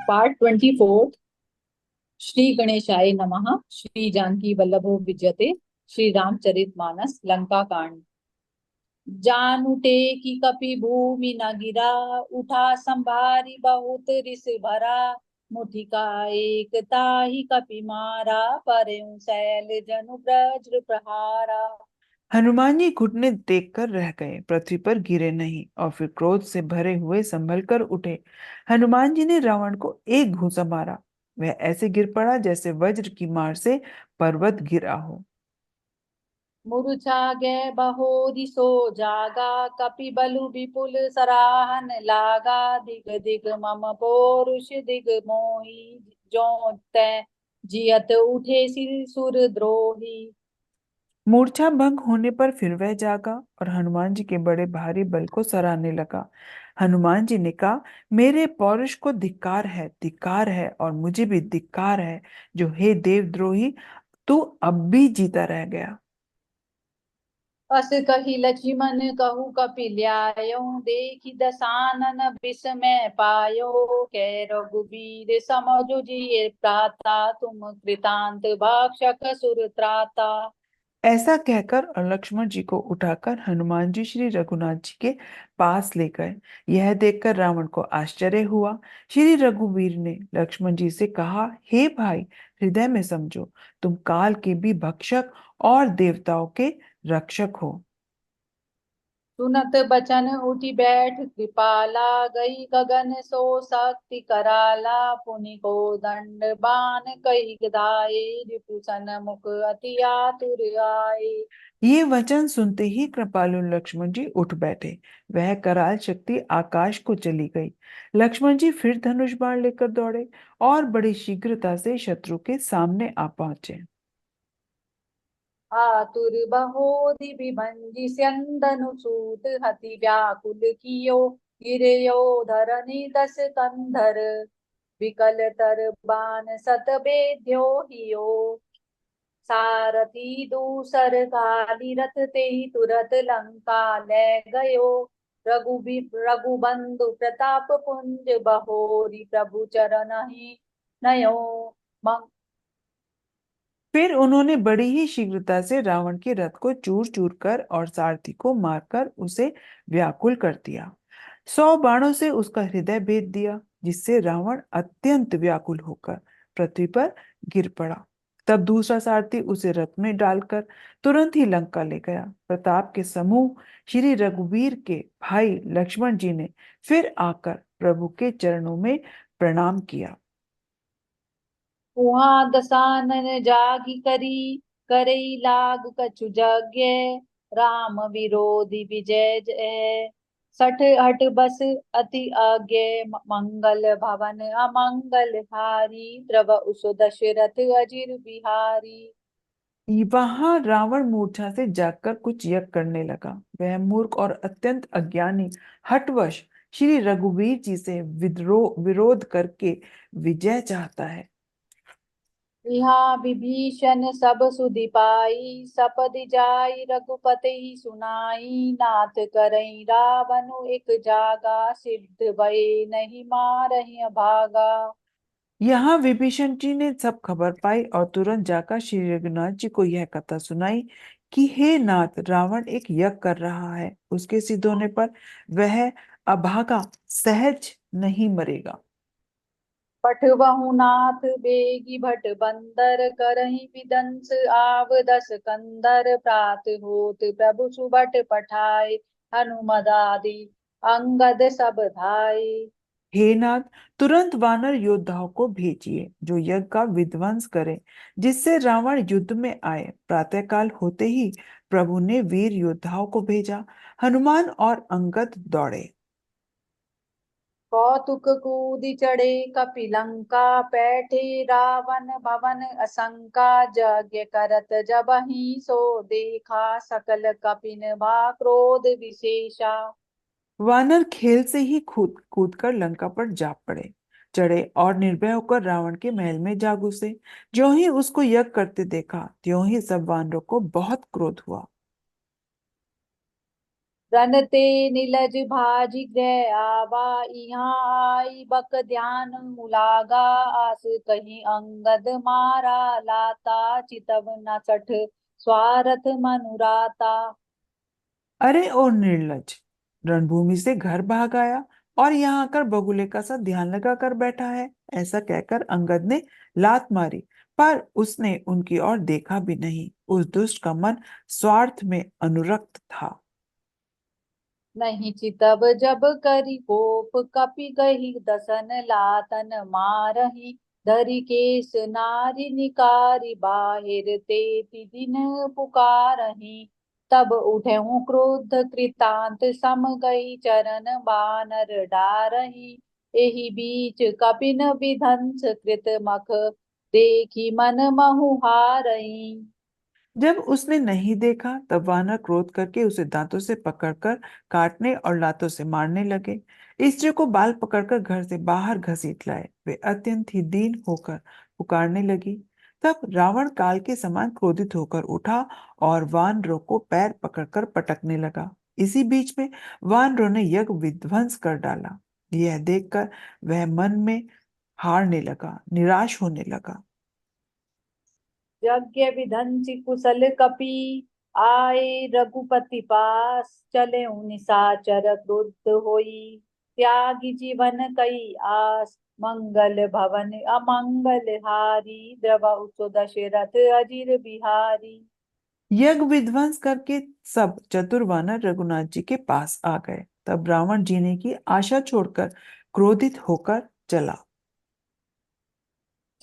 Part 24। Shri गणेशाय नमः। श्री जानकी वल्लभो विजयते। श्री रामचरित मानस लंका कांड। जान उठे कि कपि भूमि न गिरा, उठा संभारी बहुत रिस भरा। मुठिका एक ताहि कपि मारा, परेउ सैल जनु वज्र प्रहारा। हनुमान जी घुटने देखकर रह गए, पृथ्वी पर गिरे नहीं और फिर क्रोध से भरे हुए संभल कर उठे। हनुमान जी ने रावण को एक घूंसा मारा। वह ऐसे गिर पड़ा जैसे वज्र की मार से पर्वत गिरा हो। मूर्छा गए बहोरी सो जागा, कपि बलु विपुल सराहन लागा। दिग दिग मम पौरुष दिग मोही, जो तै जियत उठे सिर सुर द्रोही। मूर्छा भंग होने पर फिर वह जागा और हनुमान जी के बड़े भारी बल को सराहने लगा। हनुमान जी ने कहा, मेरे पौरुष को धिक्कार है और मुझे भी धिक्कार है, जो हे देवद्रोही, तू अब भी जीता रह गया। अस कही लक्ष्मण कहु कपि ल्यायो, देखि दसानन विस्मय पायो। कै रघुबीर समझु जिय प्राता, तुम कृतांत भक्षक सुर त्राता। ऐसा कहकर और लक्ष्मण जी को उठाकर हनुमान जी श्री रघुनाथ जी के पास ले गए। यह देखकर रावण को आश्चर्य हुआ। श्री रघुवीर ने लक्ष्मण जी से कहा, हे भाई, हृदय में समझो, तुम काल के भी भक्षक और देवताओं के रक्षक हो। सुनत बचन उठी बैठ कृपाला, गई गगन सो शक्ति कराला। पुनि को दंड बान कही गदाए, रिपुसन मुख अति आतुर आए। ये वचन सुनते ही कृपालु लक्ष्मण जी उठ बैठे। वह कराल शक्ति आकाश को चली गई। लक्ष्मण जी फिर धनुष बाण लेकर दौड़े और बड़ी शीघ्रता से शत्रु के सामने आ पहुंचे। आतुर बहोधि विभंजि स्यंदनु सूत, हति व्याकुल कियो गिरयो धरनी दस कंधर। विकल तर बान सत बेध्यो हियो, सारथी दूसर काली रथ ते ही तुरत लंका ले गयो। रघुबंधु प्रताप पुंज बहोरी, प्रभु चरण ही नयो। फिर उन्होंने बड़ी ही शीघ्रता से रावण के रथ को चूर चूर कर और सारथी को मारकर उसे व्याकुल कर दिया। 100 बाणों से उसका हृदय भेद दिया, जिससे रावण अत्यंत व्याकुल होकर पृथ्वी पर गिर पड़ा। तब दूसरा सारथी उसे रथ में डालकर तुरंत ही लंका ले गया। प्रताप के समूह श्री रघुवीर के भाई लक्ष्मण जी ने फिर आकर प्रभु के चरणों में प्रणाम किया। उहाँ दसानन जागी करी, करई लाग कछु यज्ञ। राम विरोधी विजय जय, सठ हट बस अति आज्ञ। मंगल भवन अमंगल हारी, द्रव उस दशरथ अजिर बिहारी। वहां रावण मूर्छा से जागकर कुछ यज्ञ करने लगा। वह मूर्ख और अत्यंत अज्ञानी हठवश श्री रघुवीर जी से विरोध करके विजय चाहता है। यहाँ विभीषण सब सुधि पाई, सपदि जाई रघुपति सुनाई। नाथ करई रावनु एक जागा, सिद्ध भय नहीं मारहि भागा। यहाँ विभीषण जी ने सब खबर पाई और तुरंत जाकर श्री रघुनाथ जी को यह कथा सुनाई कि हे नाथ, रावण एक यज्ञ कर रहा है। उसके सिद्ध होने पर वह अभागा सहज नहीं मरेगा। पठबहु नाथ बेगी भट बंदर, करहि विदंस आव दस कंदर। प्रात होत प्रभु सुबट पठाए, हनुमदादि अंगद सब धाये। हे नाथ, तुरंत वानर योद्धाओं को भेजिए जो यज्ञ का विध्वंस करें, जिससे रावण युद्ध में आए। प्रातःकाल होते ही प्रभु ने वीर योद्धाओं को भेजा। हनुमान और अंगद दौड़े। कौतुक कूदि चढ़े कपिलंका, बैठे रावण भवन असंका। यज्ञ करत जबहि सो देखा, सकल कपिन भा क्रोध विशेषा। वानर खेल से ही कूद कूद कर लंका पर जा पड़े, चढ़े और निर्भय होकर रावण के महल में जा घुसे। ज्यों ही उसको यज्ञ करते देखा, त्यों ही सब वानरों को बहुत क्रोध हुआ। रनते नीलज भाजी ग्रह आवा, यहाँ आई बक ध्यान मुलागा, आस कहीं अंगद मारा लाता, चितव न सठ स्वारथ मनुराता। अरे ओ निर्लज, रणभूमि से घर भाग आया और यहाँ आकर बगुले का सा ध्यान लगा कर बैठा है। ऐसा कहकर अंगद ने लात मारी, पर उसने उनकी ओर देखा भी नहीं। उस दुष्ट का मन स्वार्थ में अनुरक्त था। नहीं चितब जब करी कोप, कपि गही दसन लातन मारही, धरि केस नारी निकारी बाहिर, ते दिन पुकारही। तब उठे क्रोध कृतांत, सम गई चरण बानर डारही, एहि बीच कपिन विध्वंस कृत मख, देखी मन महु हारही। जब उसने नहीं देखा तब वानर क्रोध करके उसे दांतों से पकड़कर काटने और लातों से मारने लगे। स्त्री को बाल पकड़कर घर से बाहर घसीट लाए। वे अत्यंत ही दीन होकर पुकारने लगी। तब रावण काल के समान क्रोधित होकर उठा और वानरों को पैर पकड़कर पटकने लगा। इसी बीच में वानरों ने यज्ञ विध्वंस कर डाला। यह देखकर वह मन में हारने लगा, निराश होने लगा। यज्ञ विधंसी कुशल कपि, आए रघुपति पास, चले निशाचर क्रुद्ध होई, त्यागी जीवन कई आस, मंगल भवन अमंगल हारी, द्रवहु सो दशरथ अजिर बिहारी। यज्ञ विध्वंस करके सब चतुर वानर रघुनाथ जी के पास आ गए। तब रावण जीने की आशा छोड़कर क्रोधित होकर चला।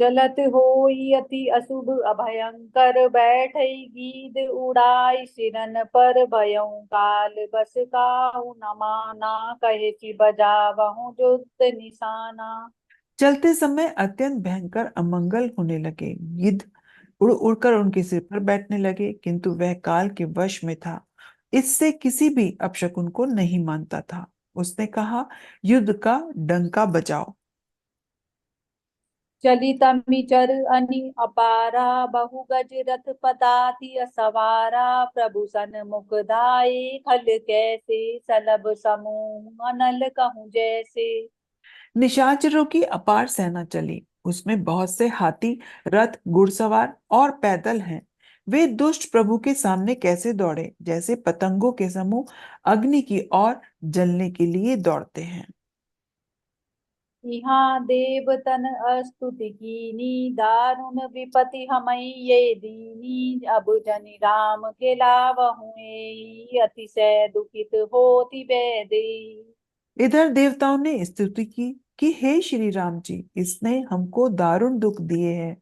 चलत होई अति अशुभ अभयंकर, बैठई गीध उड़ाई सिरन पर, भयउ काल बस काहू न माना, कहे कि बजावहु जुक्त निशाना। चलते समय अत्यंत भयंकर अमंगल होने लगे। गिद्ध उड़ उड़कर उनके सिर पर बैठने लगे, किंतु वह काल के वश में था। इससे किसी भी अपशकुन को नहीं मानता था। उसने कहा, युद्ध का डंका बजाओ। चली तमी चर अनि अपारा, बहु गज रथ पदाति असवारा, प्रभु सन मुख धाये खल कैसे, सलभ समूह अनल कहूँ जैसे। निशाचरों की अपार सेना चली। उसमें बहुत से हाथी, रथ, घुड़सवार और पैदल हैं। वे दुष्ट प्रभु के सामने कैसे दौड़े, जैसे पतंगों के समूह अग्नि की ओर जलने के लिए दौड़ते हैं। यहाँ देवतन स्तुति कीनी, दारुण विपति हमई ये दीनी, अब जनि राम के लावहु एई, अतिशय दुखित होति बैदेई। इधर देवताओं ने स्तुति की कि हे श्री राम जी, इसने हमको दारुण दुख दिए हैं।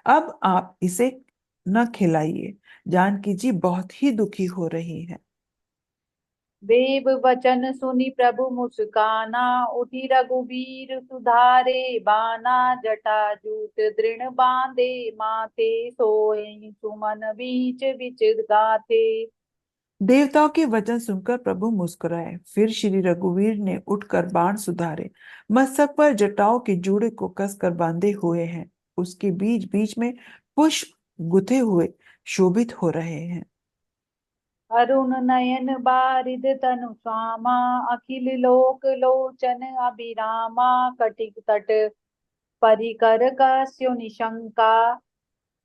अब आप इसे न खिलाइए। जानकी जी बहुत ही दुखी हो रही है। देव वचन सुनि प्रभु मुस्काना, उठी रघुबीर सुधारे बाना, जटा जूट दृढ़ बांधे माथे, सोई सुमन बीच बिच गाथे। देवताओं के वचन सुनकर प्रभु मुस्कुराए। फिर श्री रघुवीर ने उठकर बाण सुधारे। मस्तक पर जटाओं के जूड़े को कसकर बांधे हुए हैं। उसके बीच बीच में पुष्प गुथे हुए शोभित हो रहे हैं। अरुण नयन बारिद तनु स्वामा, अखिल लोक लोचन अभिरामा, कटिक तट परिकर कस्यो निशंका,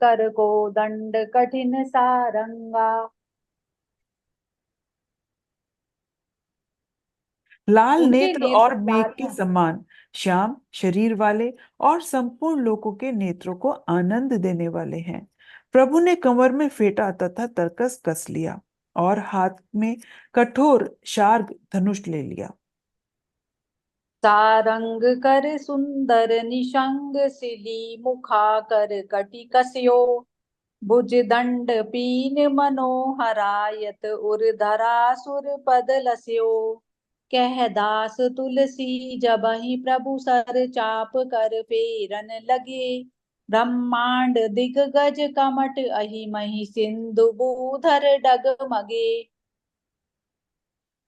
कर को दंड कठिन सारंगा। लाल उनके नेत्र और नेत्र मेघ लाल के हैं। समान श्याम शरीर वाले और संपूर्ण लोगों के नेत्रों को आनंद देने वाले हैं। प्रभु ने कमर में फेटा तथा तरकस कस लिया और हाथ में कठोर शार्ग धनुष ले लिया। सारंग कर सुंदर निशंग, सिली मुखा कर कटि कस्यो, भुज दंड पीन मनोहरायत, उर धरा सुर पद लस्यो। कह दास तुलसी जबहि प्रभु सर चाप कर फेरन लगे, ब्रह्मांड दिग्गज कमट अहि महि सिंधु भूधर डगमगे।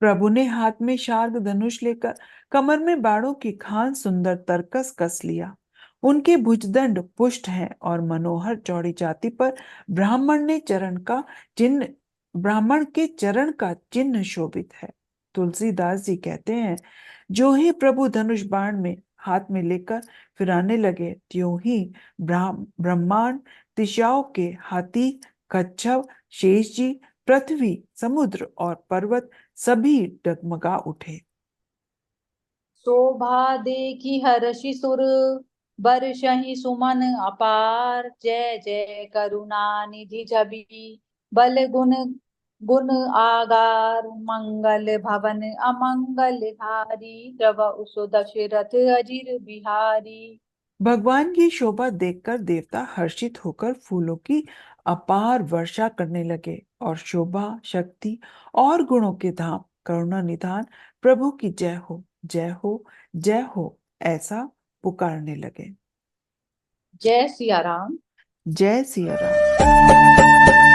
प्रभु ने हाथ में शार्ग धनुष लेकर कमर में बाणों की खान सुंदर तरकस कस लिया। उनके भुजदंड पुष्ट हैं और मनोहर चौड़ी छाती पर ब्राह्मण ने चरण का चिन्ह ब्राह्मण के चरण का चिन्ह शोभित है। तुलसीदास जी कहते हैं, जो ही प्रभु धनुष बाण में हाथ में लेकर फिराने लगे, त्यों ही ब्रह्मांड, दिशाओं के हाथी, कच्छप, शेष जी, पृथ्वी, समुद्र और पर्वत सभी डगमगा उठे। शोभा देखी हर्षि सुर, बरसहि सुमन अपार। जय जय करुणा निधि छवि, बल गुण गुण आगार। मंगल भवन अमंगल हारी, प्रभु सो दशरथ अजिर बिहारी। भगवान की शोभा देखकर देवता हर्षित होकर फूलों की अपार वर्षा करने लगे और शोभा, शक्ति और गुणों के धाम, करुणा निधान प्रभु की जय हो, जय हो, जय हो, ऐसा पुकारने लगे। जय सिया राम। जय सिया राम।